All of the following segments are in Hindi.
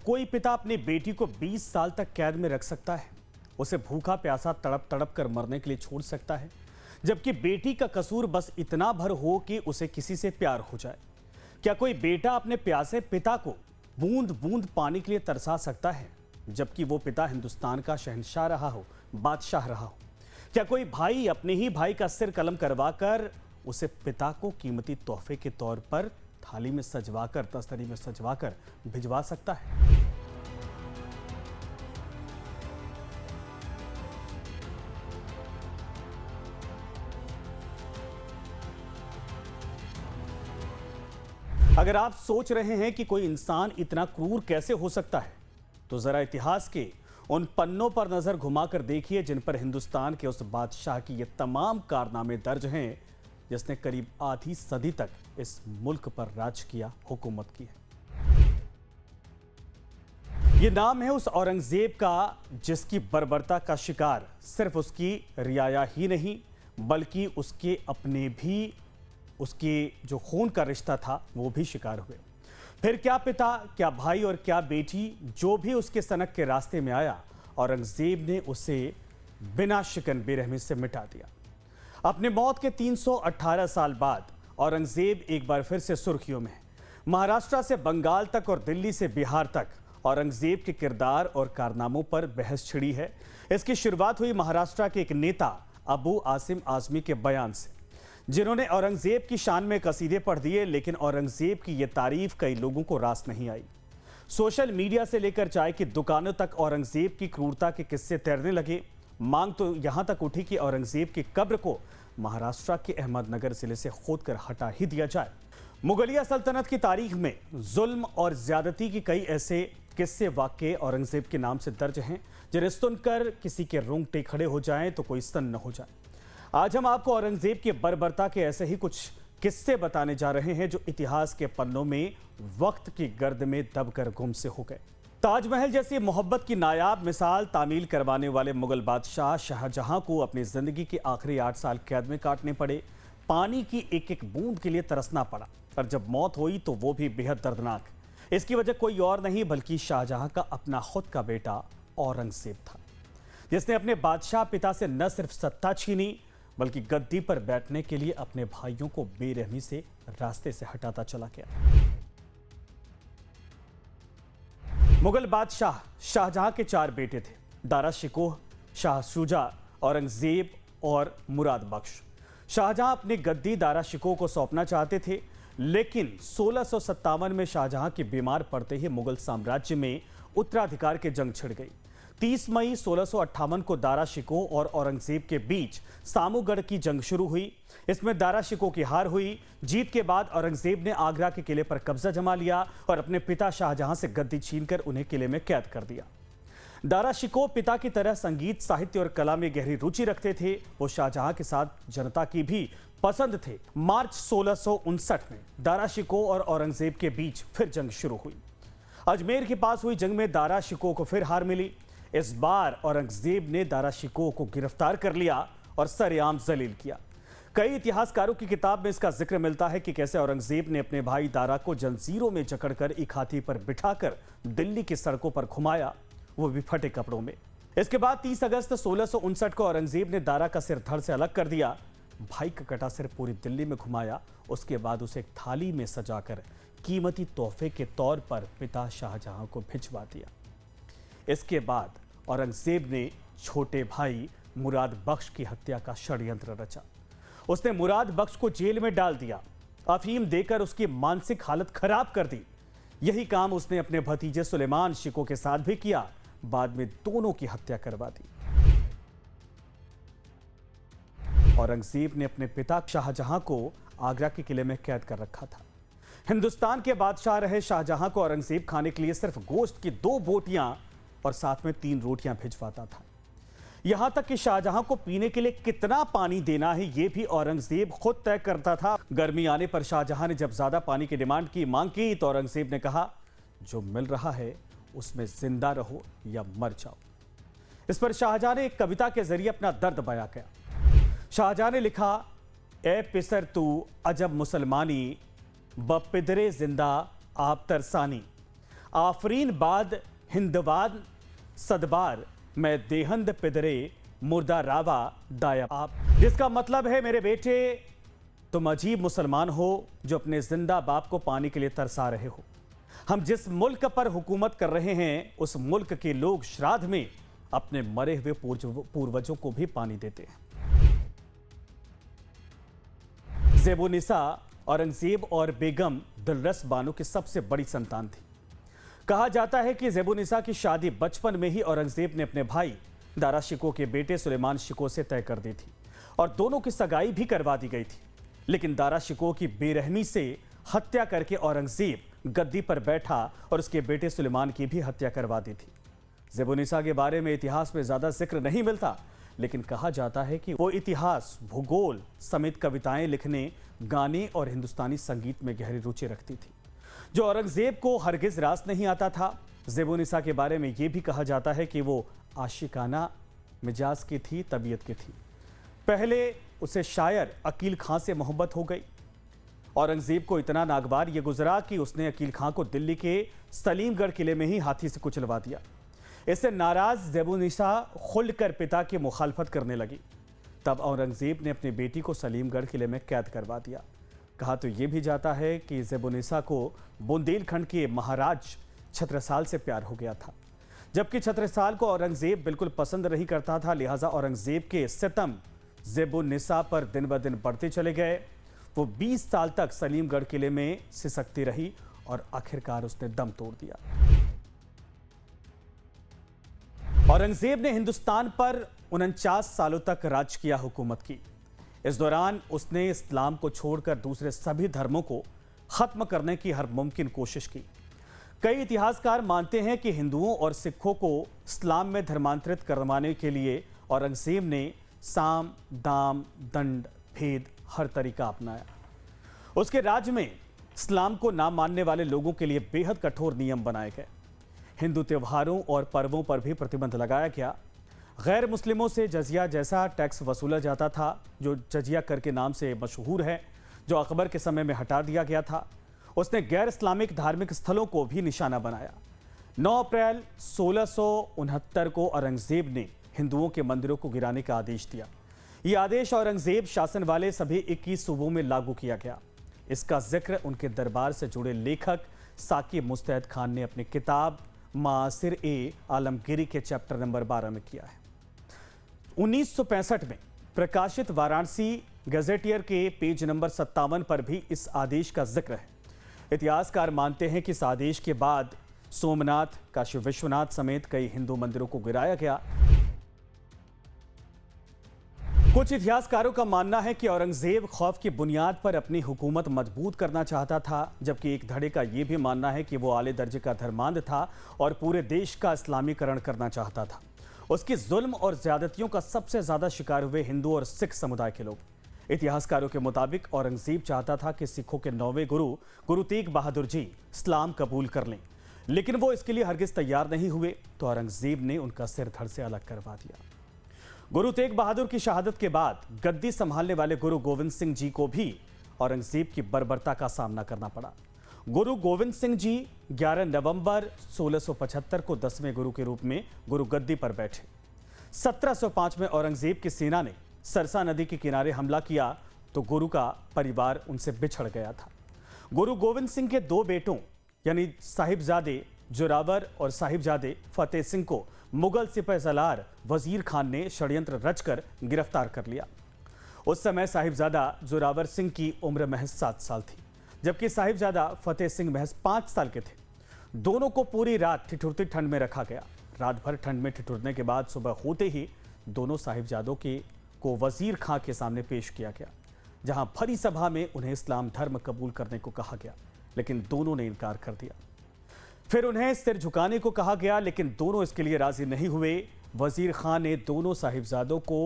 कोई पिता अपनी बेटी को 20 साल तक कैद में रख सकता है, उसे भूखा प्यासा तड़प तड़प कर मरने के लिए छोड़ सकता है, जबकि बेटी का कसूर बस इतना भर हो कि उसे किसी से प्यार हो जाए। क्या कोई बेटा अपने प्यासे पिता को बूंद बूंद पानी के लिए तरसा सकता है, जबकि वो पिता हिंदुस्तान का शहंशाह रहा हो, बादशाह रहा हो? क्या कोई भाई अपने ही भाई का सिर कलम करवाकर उसे पिता को कीमती तोहफे के तौर पर थाली में सजवाकर, तस्तरी में सजवाकर भिजवा सकता है? अगर आप सोच रहे हैं कि कोई इंसान इतना क्रूर कैसे हो सकता है, तो जरा इतिहास के उन पन्नों पर नजर घुमाकर देखिए जिन पर हिंदुस्तान के उस बादशाह की ये तमाम कारनामे दर्ज हैं जिसने करीब आधी सदी तक इस मुल्क पर राज किया, हुकूमत की है। ये नाम है उस औरंगजेब का जिसकी बर्बरता का शिकार सिर्फ उसकी रियाया ही नहीं बल्कि उसके अपने भी, उसके जो खून का रिश्ता था वो भी शिकार हुए। फिर क्या पिता, क्या भाई और क्या बेटी, जो भी उसके सनक के रास्ते में आया, औरंगजेब ने उसे बिना शिकन बेरहमी से मिटा दिया। अपने मौत के 318 साल बाद औरंगजेब एक बार फिर से सुर्खियों में है। महाराष्ट्र से बंगाल तक और दिल्ली से बिहार तक औरंगजेब के किरदार और कारनामों पर बहस छिड़ी है। इसकी शुरुआत हुई महाराष्ट्र के एक नेता अबू आसिम आजमी के बयान से, जिन्होंने औरंगजेब की शान में कसीदे पढ़ दिए, लेकिन औरंगजेब की यह तारीफ कई लोगों को रास नहीं आई। सोशल मीडिया से लेकर चाय की दुकानों तक औरंगजेब की क्रूरता के किस्से तैरने लगे। मांग तो यहां तक उठी कि औरंगजेब की कब्र को महाराष्ट्र के अहमदनगर जिले से खोदकर हटा ही दिया जाए। मुगलिया सल्तनत की तारीख में जुल्म और ज्यादती की कई ऐसे किस्से वाकये औरंगजेब के नाम से दर्ज हैं जिन्हें सुनकर किसी के रोंगटे खड़े हो जाएं तो कोई सन्न हो जाए। आज हम आपको औरंगजेब के बर्बरता के ऐसे ही कुछ किस्से बताने जा रहे हैं जो इतिहास के पन्नों में वक्त की गर्द में दबकर गुम से हो गए। ताजमहल जैसी मोहब्बत की नायाब मिसाल तामील करवाने वाले मुगल बादशाह शाहजहां को अपनी जिंदगी के आखिरी 8 साल कैद में काटने पड़े। पानी की एक एक बूंद के लिए तरसना पड़ा, पर जब मौत हुई तो वो भी बेहद दर्दनाक। इसकी वजह कोई और नहीं बल्कि शाहजहां का अपना खुद का बेटा औरंगजेब था, जिसने अपने बादशाह पिता से न सिर्फ सत्ता छीनी बल्कि गद्दी पर बैठने के लिए अपने भाइयों को बेरहमी से रास्ते से हटाता चला गया। मुगल बादशाह शाहजहां के 4 बेटे थे: दारा शिकोह, शाह शुजा, औरंगजेब और मुराद बख्श। शाहजहां अपनी गद्दी दारा शिकोह को सौंपना चाहते थे, लेकिन 1657 में शाहजहां के बीमार पड़ते ही मुगल साम्राज्य में उत्तराधिकार की जंग छिड़ गई। 30 मई 1658 को दारा शिकोह और औरंगजेब के बीच सामूगढ़ की जंग शुरू हुई। इसमें दारा शिकोह की हार हुई। जीत के बाद औरंगजेब ने आगरा के किले पर कब्जा जमा लिया और अपने पिता शाहजहां से गद्दी छीनकर उन्हें किले में कैद कर दिया। दारा शिकोह पिता की तरह संगीत, साहित्य और कला में गहरी रुचि रखते थे। वो शाहजहां के साथ जनता की भी पसंद थे। मार्च 1659 में दारा शिकोह और औरंगजेब के बीच फिर जंग शुरू हुई। अजमेर के पास हुई जंग में दारा शिकोह को फिर हार मिली। इस बार औरंगजेब ने दारा शिकोह को गिरफ्तार कर लिया और सरेआम जलील किया। कई इतिहासकारों की किताब में इसका जिक्र मिलता है कि कैसे औरंगजेब ने अपने भाई दारा को जंजीरों में जकड़कर एक हाथी पर बिठाकर दिल्ली की सड़कों पर घुमाया, वो भी फटे कपड़ों में। इसके बाद 30 अगस्त 1659 को औरंगजेब ने दारा का सिर धड़ से अलग कर दिया। भाई का कटा सिर पूरी दिल्ली में घुमाया। उसके बाद उसे एक थाली में सजाकर कीमती तोहफे के तौर पर पिता शाहजहां को भिजवा दिया। इसके बाद औरंगजेब ने छोटे भाई मुराद बख्श की हत्या का षड्यंत्र रचा। उसने मुराद बख्श को जेल में डाल दिया, अफीम देकर उसकी मानसिक हालत खराब कर दी। यही काम उसने अपने भतीजे सुलेमान शिकोह के साथ भी किया। बाद में दोनों की हत्या करवा दी। औरंगजेब ने अपने पिता शाहजहां को आगरा के किले में कैद कर रखा था। हिंदुस्तान के बादशाह रहे शाहजहां को औरंगजेब खाने के लिए सिर्फ गोश्त की 2 बोटियां और साथ में 3 रोटियां भिजवाता था। यहां तक कि शाहजहां को पीने के लिए कितना पानी देना है यह भी औरंगजेब खुद तय करता था। गर्मी आने पर शाहजहां ने जब ज्यादा पानी की डिमांड की, मांग की, तो औरंगजेब ने कहा, जो मिल रहा है उसमें जिंदा रहो या मर जाओ। इस पर शाहजहां ने एक कविता के जरिए अपना दर्द बयां किया। शाहजहां ने लिखा, ए पिसर तू अजब मुसलमानी, ब पिदरे जिंदा आप तरसानी। आफरीन बाद हिंदवाद सदबार मैं देहंद पिदरे मुर्दा रावा दाया आप, जिसका मतलब है मेरे बेटे तुम अजीब मुसलमान हो जो अपने जिंदा बाप को पानी के लिए तरसा रहे हो। हम जिस मुल्क पर हुकूमत कर रहे हैं उस मुल्क के लोग श्राद्ध में अपने मरे हुए पूर्वजों को भी पानी देते हैं। ज़ेबुन्निसा औरंगजेब और बेगम दिलरस बानो की सबसे बड़ी संतान थी। कहा जाता है कि ज़ेबुन्निसा की शादी बचपन में ही औरंगजेब ने अपने भाई दारा शिकोह के बेटे सुलेमान शिकोह से तय कर दी थी और दोनों की सगाई भी करवा दी गई थी। लेकिन दारा शिकोह की बेरहमी से हत्या करके औरंगजेब गद्दी पर बैठा और उसके बेटे सुलेमान की भी हत्या करवा दी थी। ज़ेबुन्निसा के बारे में इतिहास में ज्यादा जिक्र नहीं मिलता, लेकिन कहा जाता है कि वो इतिहास, भूगोल समेत कविताएं लिखने, गाने और हिंदुस्तानी संगीत में गहरी रुचि रखती थी, जो औरंगजेब को हरगिज रास नहीं आता था। ज़ेबुन्निसा के बारे में यह भी कहा जाता है कि वो आशिकाना मिजाज की थी, तबीयत की थी। पहले उसे शायर अकील खां से मोहब्बत हो गई। औरंगजेब को इतना नागवार ये गुजरा कि उसने अकील खां को दिल्ली के सलीमगढ़ किले में ही हाथी से कुचलवा दिया। इससे नाराज ज़ेबुन्निसा खुलकर पिता की मुखालफत करने लगी। तब औरंगजेब ने अपनी बेटी को सलीमगढ़ किले में कैद करवा दिया। कहा तो ये भी जाता है कि ज़ेबुन्निसा को बुंदेलखंड के महाराज छत्रसाल से प्यार हो गया था, जबकि छत्रसाल को औरंगजेब बिल्कुल पसंद नहीं करता था। लिहाजा औरंगजेब के सितम ज़ेबुन्निसा पर दिन ब दिन बढ़ते चले गए। वो 20 साल तक सलीमगढ़ किले में सिसकती रही और आखिरकार उसने दम तोड़ दिया। औरंगजेब ने हिंदुस्तान पर 49 सालों तक राज किया, हुकूमत की। इस दौरान उसने इस्लाम को छोड़कर दूसरे सभी धर्मों को खत्म करने की हर मुमकिन कोशिश की। कई इतिहासकार मानते हैं कि हिंदुओं और सिखों को इस्लाम में धर्मांतरित करवाने के लिए औरंगजेब ने साम, दाम, दंड, भेद हर तरीका अपनाया। उसके राज्य में इस्लाम को ना मानने वाले लोगों के लिए बेहद कठोर नियम बनाए गए। हिंदू त्योहारों और पर्वों पर भी प्रतिबंध लगाया गया। गैर मुस्लिमों से जजिया जैसा टैक्स वसूला जाता था, जो जजिया कर के नाम से मशहूर है, जो अकबर के समय में हटा दिया गया था। उसने गैर इस्लामिक धार्मिक स्थलों को भी निशाना बनाया। 9 अप्रैल 1669 को औरंगजेब ने हिंदुओं के मंदिरों को गिराने का आदेश दिया। यह आदेश औरंगजेब शासन वाले सभी 21 सूबों में लागू किया गया। इसका जिक्र उनके दरबार से जुड़े लेखक साकी मुस्तैद खान ने अपनी किताब मासिर ए आलमगीरी के चैप्टर नंबर 12 में किया है। 1965 में प्रकाशित वाराणसी गजेटियर के पेज नंबर 57 पर भी इस आदेश का जिक्र है। इतिहासकार मानते हैं कि इस आदेश के बाद सोमनाथ, काशी विश्वनाथ समेत कई हिंदू मंदिरों को गिराया गया। कुछ इतिहासकारों का मानना है कि औरंगजेब खौफ की बुनियाद पर अपनी हुकूमत मजबूत करना चाहता था, जबकि एक धड़े का यह भी मानना है कि वो आले दर्जे का धर्मांध था और पूरे देश का इस्लामीकरण करना चाहता था। उसकी जुल्म और ज्यादतियों का सबसे ज्यादा शिकार हुए हिंदू और सिख समुदाय के लोग। इतिहासकारों के मुताबिक औरंगजेब चाहता था कि सिखों के 9वें गुरु तेग बहादुर जी इस्लाम कबूल कर लें, लेकिन वो इसके लिए हरगिज तैयार नहीं हुए, तो औरंगजेब ने उनका सिर धड़ से अलग करवा दिया। गुरु तेग बहादुर की शहादत के बाद गद्दी संभालने वाले गुरु गोविंद सिंह जी को भी औरंगजेब की बर्बरता का सामना करना पड़ा। गुरु गोविंद सिंह जी 11 नवंबर 1675 को 10वें गुरु के रूप में गुरु गद्दी पर बैठे। 1705 में औरंगजेब की सेना ने सरसा नदी के किनारे हमला किया तो गुरु का परिवार उनसे बिछड़ गया था। गुरु गोविंद सिंह के 2 बेटों यानी साहिबजादे जोरावर और साहिबजादे फतेह सिंह को मुगल सिपहसालार वजीर खान ने षड्यंत्र रचकर गिरफ्तार कर लिया। उस समय साहिबजादा जोरावर सिंह की उम्र महज 7 साल थी, जबकि साहिबजादा फतेह सिंह महज 5 साल के थे। दोनों को पूरी रात ठिठुरती ठंड में रखा गया। रात भर ठंड में ठिठुरने के बाद सुबह होते ही दोनों साहिबजादों को वजीर खां के सामने पेश किया गया, जहां भरी सभा में उन्हें इस्लाम धर्म कबूल करने को कहा गया, लेकिन दोनों ने इनकार कर दिया। फिर उन्हें सिर झुकाने को कहा गया, लेकिन दोनों इसके लिए राजी नहीं हुए। वजीर खान ने दोनों साहिबजादों को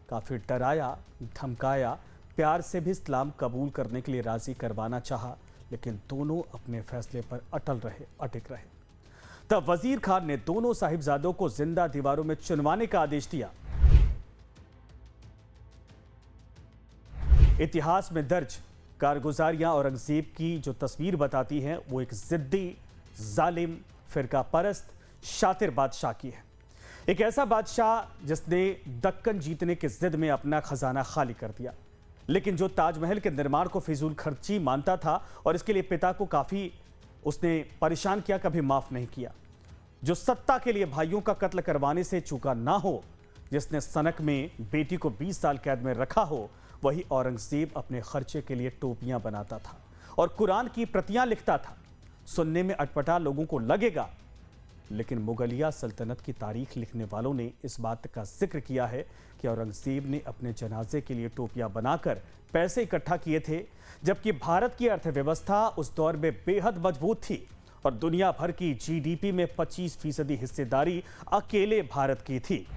काफी डराया, धमकाया, प्यार से भी इस्लाम कबूल करने के लिए राजी करवाना चाहा, लेकिन दोनों अपने फैसले पर अटक रहे। तब वजीर खान ने दोनों साहिबजादों को जिंदा दीवारों में चुनवाने का आदेश दिया। इतिहास में दर्ज कारगुजारियां औरंगजेब की जो तस्वीर बताती हैं, वो एक जिद्दी, जालिम, फिरका परस्त, शातिर बादशाह की है। एक ऐसा बादशाह जिसने दक्कन जीतने की जिद में अपना खजाना खाली कर दिया, लेकिन जो ताजमहल के निर्माण को फिजूल खर्ची मानता था और इसके लिए पिता को काफ़ी उसने परेशान किया, कभी माफ़ नहीं किया। जो सत्ता के लिए भाइयों का कत्ल करवाने से चूका ना हो, जिसने सनक में बेटी को 20 साल कैद में रखा हो, वही औरंगजेब अपने खर्चे के लिए टोपियां बनाता था और कुरान की प्रतियां लिखता था। सुनने में अटपटा लोगों को लगेगा, लेकिन मुगलिया सल्तनत की तारीख लिखने वालों ने इस बात का जिक्र किया है कि औरंगजेब ने अपने जनाजे के लिए टोपियां बनाकर पैसे इकट्ठा किए थे, जबकि भारत की अर्थव्यवस्था उस दौर में बेहद मजबूत थी और दुनिया भर की जीडीपी में 25% हिस्सेदारी अकेले भारत की थी।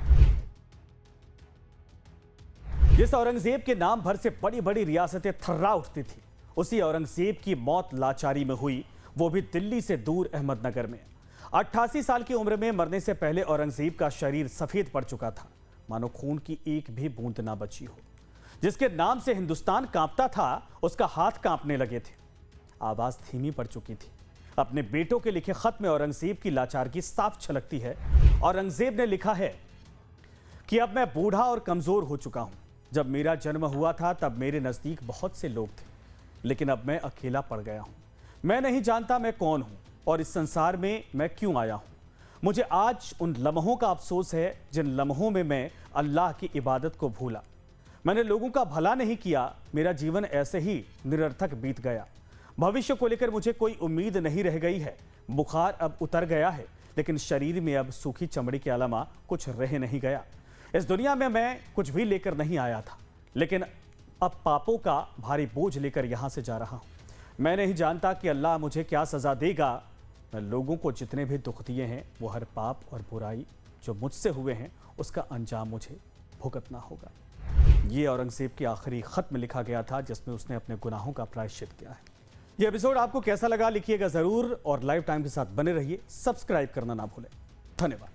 जिस औरंगजेब के नाम भर से बड़ी बड़ी रियासतें थर्रा उठती थी, उसी औरंगजेब की मौत लाचारी में हुई, वो भी दिल्ली से दूर अहमदनगर में। 88 साल की उम्र में मरने से पहले औरंगजेब का शरीर सफेद पड़ चुका था, मानो खून की एक भी बूंद ना बची हो। जिसके नाम से हिंदुस्तान कांपता था, उसका हाथ कांपने लगे थे, आवाज धीमी पड़ चुकी थी। अपने बेटों के लिखे खत में औरंगजेब की लाचारगी साफ झलकती है। औरंगजेब ने लिखा है कि अब मैं बूढ़ा और कमजोर हो चुका हूं। जब मेरा जन्म हुआ था तब मेरे नजदीक बहुत से लोग थे, लेकिन अब मैं अकेला पड़ गया हूं। मैं नहीं जानता मैं कौन हूं और इस संसार में मैं क्यों आया हूं। मुझे आज उन लम्हों का अफसोस है जिन लम्हों में मैं अल्लाह की इबादत को भूला। मैंने लोगों का भला नहीं किया, मेरा जीवन ऐसे ही निरर्थक बीत गया। भविष्य को लेकर मुझे कोई उम्मीद नहीं रह गई है। बुखार अब उतर गया है, लेकिन शरीर में अब सूखी चमड़ी के अलावा कुछ रह नहीं गया। इस दुनिया में मैं कुछ भी लेकर नहीं आया था, लेकिन अब पापों का भारी बोझ लेकर यहां से जा रहा हूं। मैं नहीं जानता कि अल्लाह मुझे क्या सजा देगा। मैं लोगों को जितने भी दुख दिए हैं, वो हर पाप और बुराई जो मुझसे हुए हैं, उसका अंजाम मुझे भुगतना होगा। ये औरंगजेब के आखिरी खत में लिखा गया था, जिसमें उसने अपने गुनाहों का प्रायश्चित किया है। ये एपिसोड आपको कैसा लगा लिखिएगा जरूर, और लाइव टाइम के साथ बने रहिए। सब्सक्राइब करना ना भूलें। धन्यवाद।